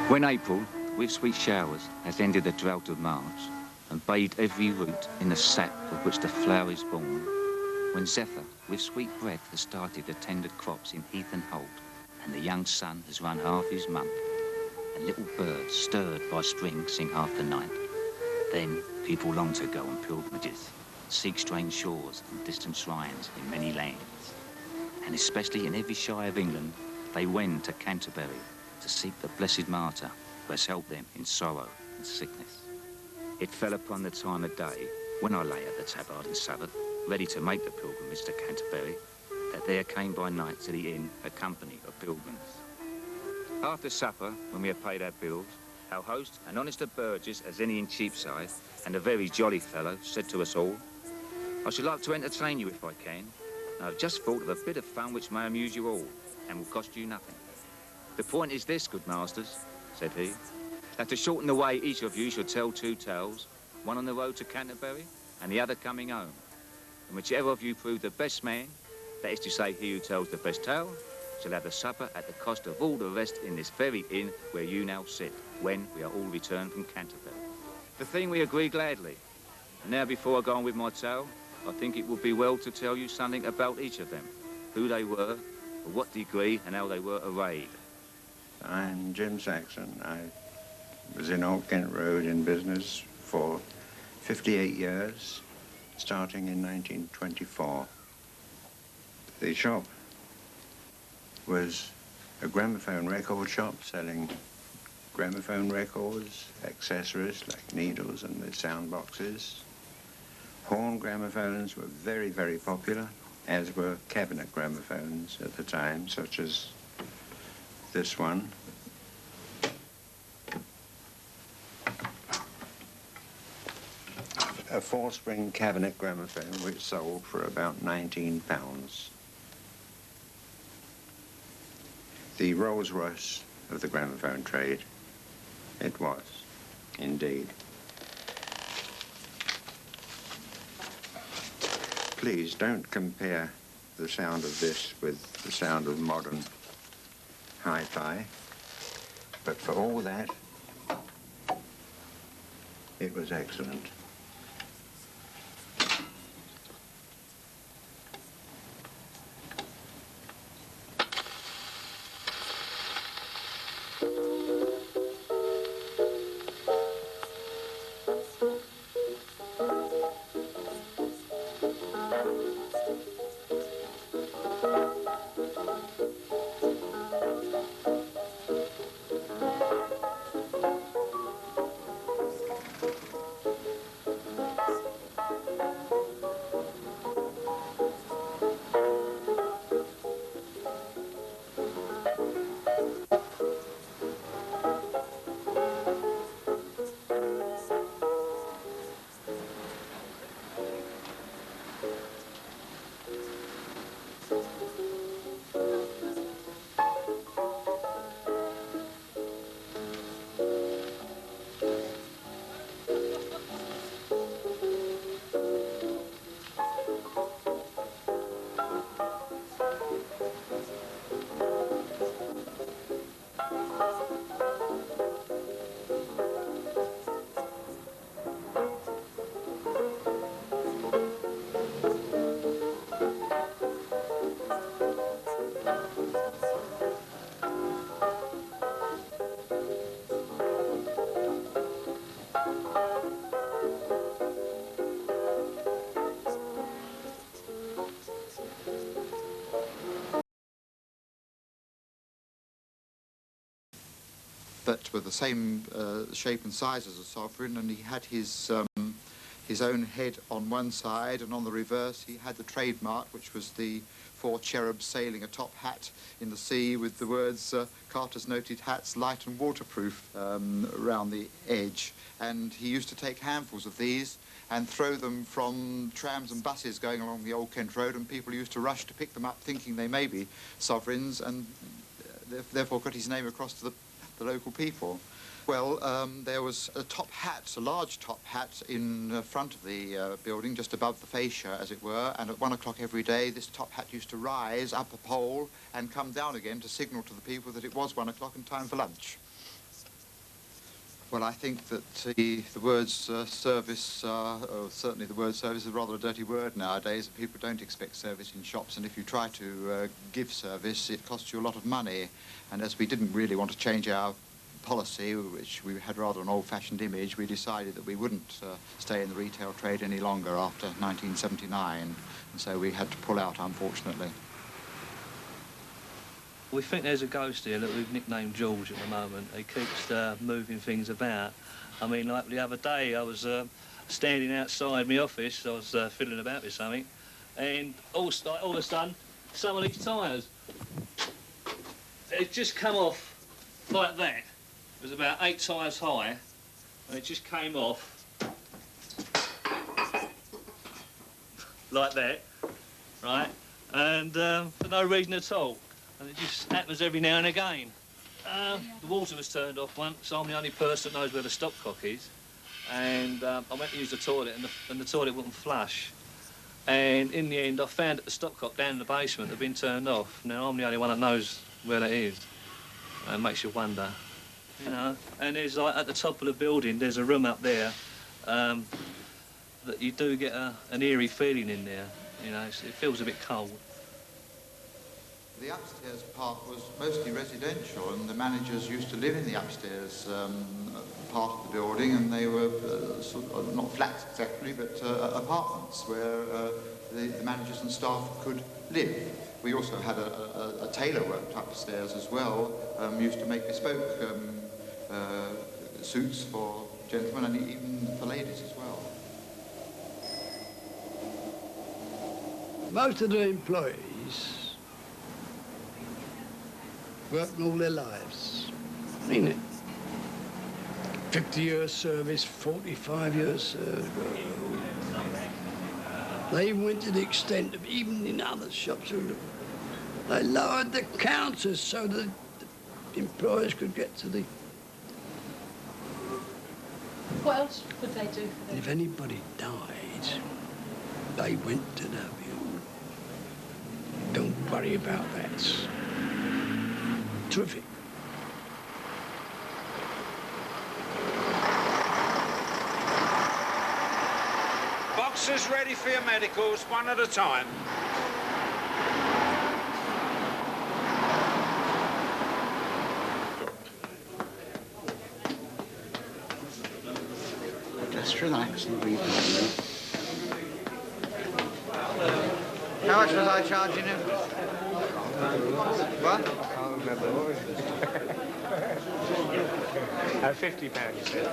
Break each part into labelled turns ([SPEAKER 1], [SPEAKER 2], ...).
[SPEAKER 1] When April, with sweet showers, has ended the drought of March, and bathed every root in the sap of which the flower is born, when Zephyr, with sweet breath, has started the tender crops in heath and holt, and the young sun has run half his month, and little birds, stirred by spring, sing half the night, then people long to go on pilgrimages, seek strange shores and distant shrines in many lands. And especially in every shire of England, they wend to Canterbury to seek the blessed martyr who has helped them in sorrow and sickness. It fell upon the time of day, when I lay at the tabard in Southwark, ready to make the pilgrimage to Canterbury, that there came by night to the inn a company of pilgrims. After supper, when we had paid our bills, our host, an honest of burgess as any in Cheapside, and a very jolly fellow, said to us all, "I should like to entertain you if I can. And I've just thought of a bit of fun which may amuse you all, and will cost you nothing. The point is this, good masters," said he, "that to shorten the way each of you should tell two tales, one on the road to Canterbury and the other coming home. And whichever of you prove the best man, that is to say he who tells the best tale, shall have the supper at the cost of all the rest in this very inn where you now sit, when we are all returned from Canterbury." The thing we agree gladly. And now before I go on with my tale, I think it would be well to tell you something about each of them, who they were, or what degree, and how they were arrayed.
[SPEAKER 2] I'm Jim Saxon. I was in Old Kent Road in business for 58 years, starting in 1924. The shop was a gramophone record shop selling gramophone records, accessories like needles and the sound boxes. Horn gramophones were very, very popular, as were cabinet gramophones at the time, such as this one. A four-spring cabinet gramophone which sold for about £19. The Rolls-Royce of the gramophone trade. It was, indeed. Please don't compare the sound of this with the sound of modern hi-fi, but for all that, it was excellent.
[SPEAKER 3] But were the same shape and size as a sovereign, and he had his own head on one side, and on the reverse he had the trademark, which was the four cherubs sailing a top hat in the sea with the words Carter's noted hats, light and waterproof around the edge. And he used to take handfuls of these and throw them from trams and buses going along the Old Kent Road, and people used to rush to pick them up thinking they may be sovereigns, and therefore got his name across to the local people. Well, there was a top hat, a large top hat in front of the building, just above the fascia, as it were, and at 1 o'clock every day this top hat used to rise up a pole and come down again to signal to the people that it was 1 o'clock and time for lunch. Well, I think that the word service, or certainly the word service is rather a dirty word nowadays. People don't expect service in shops, and if you try to give service, it costs you a lot of money. And as we didn't really want to change our policy, which we had rather an old-fashioned image, we decided that we wouldn't stay in the retail trade any longer after 1979, and so we had to pull out, unfortunately.
[SPEAKER 4] We think there's a ghost here that we've nicknamed George at the moment. He keeps moving things about. I mean, like the other day, I was standing outside my office, I was fiddling about with something, and all of a sudden, some of these tyres, it just come off like that. It was about 8 tyres high, and it just came off like that, right? And for no reason at all. And it just happens every now and again. The water was turned off once, so I'm the only person that knows where the stopcock is. And I went to use the toilet, and the toilet wouldn't flush. And in the end, I found that the stopcock down in the basement had been turned off. Now, I'm the only one that knows where that is. And it makes you wonder, you know. And there's, like, at the top of the building, there's a room up there that you do get an eerie feeling in there. You know, it feels a bit cold.
[SPEAKER 3] The upstairs part was mostly residential, and the managers used to live in the upstairs part of the building, and they were sort of, not flats exactly, but apartments where the managers and staff could live. We also had a tailor worked upstairs as well, used to make bespoke suits for gentlemen and even for ladies as well.
[SPEAKER 5] Most of the employees worked all their lives, ain't it? 50 years service, 45 years service. They went to the extent of, even in other shops, they lowered the counters so that the employers could get to the...
[SPEAKER 6] What else would they do for them?
[SPEAKER 5] If anybody died, they went to the funeral. Don't worry about that. Terrific.
[SPEAKER 7] Boxers ready for your medicals, one at a time.
[SPEAKER 8] Just relax and breathe.
[SPEAKER 3] How much was I charging him? What?
[SPEAKER 9] I can't remember. What was it? £50, you said.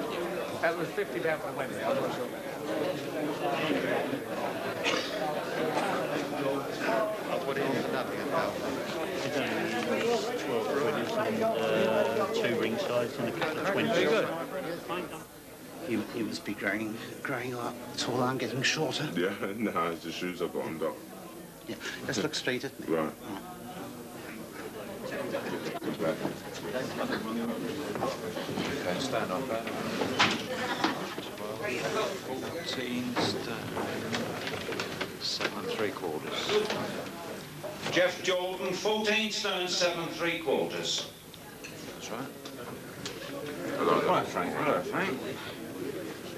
[SPEAKER 9] That was £50 for the Wednesday. I'm not sure.
[SPEAKER 3] What is it?
[SPEAKER 10] 2 ring sides and a couple of 20.
[SPEAKER 9] Very good.
[SPEAKER 8] You must be growing up taller and getting shorter.
[SPEAKER 11] Yeah, no, it's the shoes I've got on, Doc.
[SPEAKER 8] Yeah, just look straight at me.
[SPEAKER 11] Right.
[SPEAKER 1] Okay, stand up there. 14 stone, 7 3/4.
[SPEAKER 7] Jeff Jordan, 14 stone, 7 3/4.
[SPEAKER 1] That's right.
[SPEAKER 11] Hello,
[SPEAKER 1] Frank. Hello, Frank.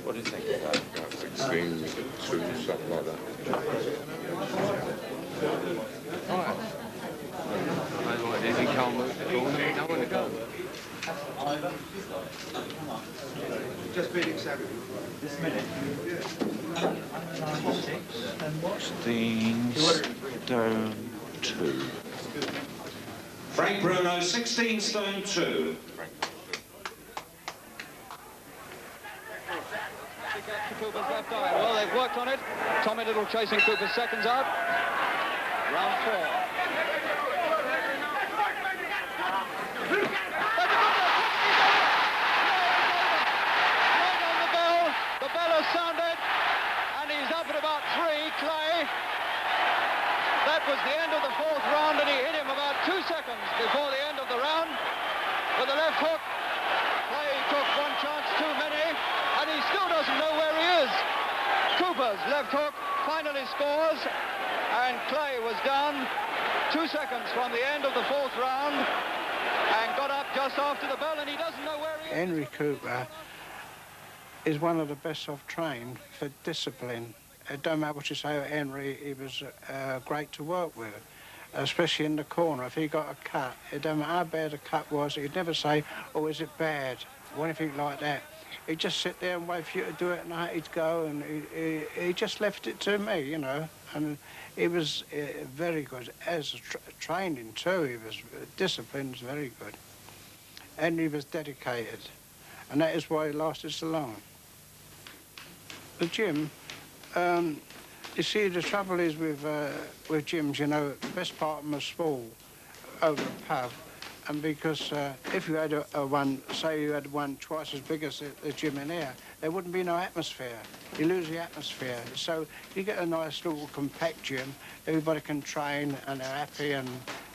[SPEAKER 1] What do you think of that?
[SPEAKER 11] about 16, 2, something like that.
[SPEAKER 9] All right. Like this, he can't move the corner, he don't want to go.
[SPEAKER 3] Just been examined.
[SPEAKER 10] This minute.
[SPEAKER 1] 16 stone 2.
[SPEAKER 7] Frank Bruno, 16 stone 2.
[SPEAKER 12] Cooper's left eye. Well, they've worked on it. Tommy Little chasing Cooper's seconds out. Round 4. The bell has sounded, and he's up at about 3, Clay. That was the end of the 4th round, and he hit him about 2 seconds before the end of the round with the left hook. Clay took 1 chance too many, and he still doesn't know where he is. Cooper's left hook finally scores, and Clay was down 2 seconds from the end of the 4th round and got up just after the bell, and he doesn't know where he is.
[SPEAKER 5] Henry Cooper
[SPEAKER 13] is one of the best I've trained for discipline. It don't matter what you say about Henry, he was great to work with, especially in the corner. If he got a cut, it don't matter how bad the cut was, he'd never say, oh, is it bad, or anything like that. He'd just sit there and wait for you to do it, and he'd go, and he just left it to me, you know. And he was very good. As training too, he was disciplined, very good. And he was dedicated. And that is why he lasted so long. The gym, you see, the trouble is with gyms, you know, the best part of them are small, over a pub. And because if you had one, say you had one twice as big as the gym in here, there wouldn't be no atmosphere. You lose the atmosphere. So you get a nice little compact gym, everybody can train and they're happy and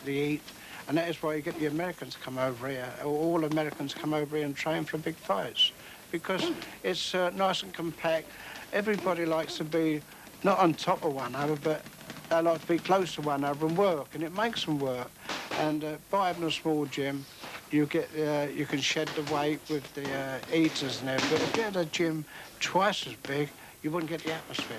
[SPEAKER 13] they eat. And that is why you get the Americans come over here, or all Americans come over here and train for big fights. Because it's nice and compact. Everybody likes to be not on top of one another, but they like to be close to one another and work, and it makes them work. And by having a small gym, you can shed the weight with the eaters and everything. But if you had a gym twice as big, you wouldn't get the atmosphere.